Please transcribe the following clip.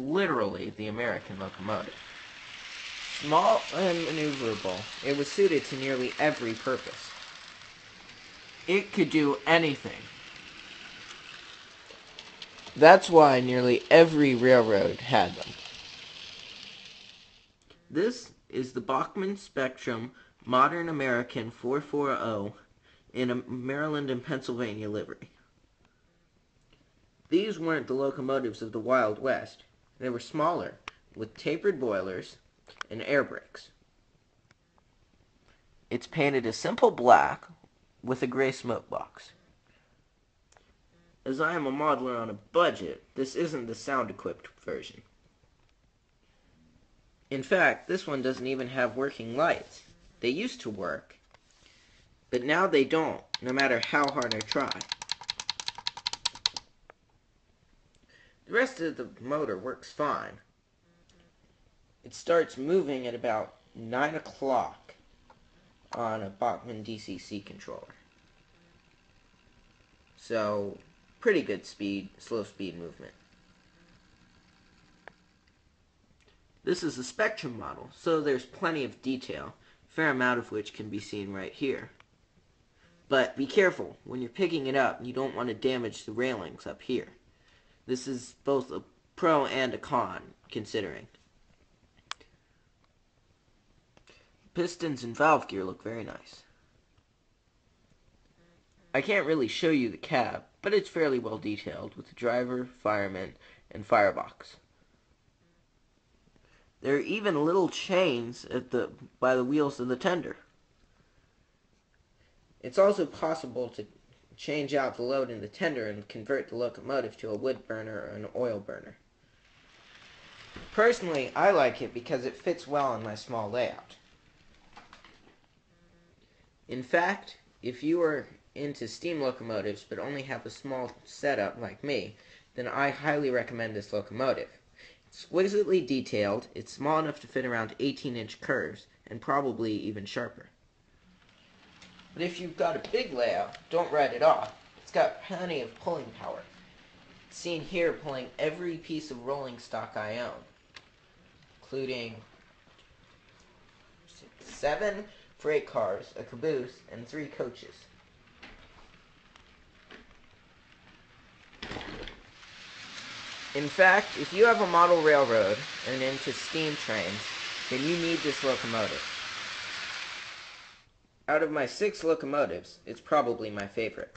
literally the American locomotive. Small and maneuverable, it was suited to nearly every purpose. It could do anything. That's why nearly every railroad had them. This is the Bachmann Spectrum Modern American 440 in a Maryland and Pennsylvania livery. These weren't the locomotives of the Wild West. They were smaller, with tapered boilers and air brakes. It's painted a simple black with a gray smoke box. As I am a modeler on a budget, this isn't the sound-equipped version. In fact, this one doesn't even have working lights. They used to work, but now they don't, no matter how hard I try. The rest of the motor works fine. It starts moving at about 9 o'clock on a Bachmann DCC controller. So, pretty good speed, slow speed movement. This is a Spectrum model, so there's plenty of detail, a fair amount of which can be seen right here. But be careful, when you're picking it up, you don't want to damage the railings up here. This is both a pro and a con, considering. Pistons and valve gear look very nice. I can't really show you the cab, but it's fairly well detailed with the driver, fireman, and firebox. There are even little chains by the wheels of the tender. It's also possible to change out the load in the tender and convert the locomotive to a wood burner or an oil burner. Personally, I like it because it fits well in my small layout. In fact, if you are into steam locomotives but only have a small setup like me, then I highly recommend this locomotive. Exquisitely detailed, it's small enough to fit around 18-inch curves, and probably even sharper. But if you've got a big layout, don't write it off. It's got plenty of pulling power. It's seen here pulling every piece of rolling stock I own, including 7 freight cars, a caboose, and 3 coaches. In fact, if you have a model railroad and into steam trains, then you need this locomotive. Out of my 6 locomotives, it's probably my favorite.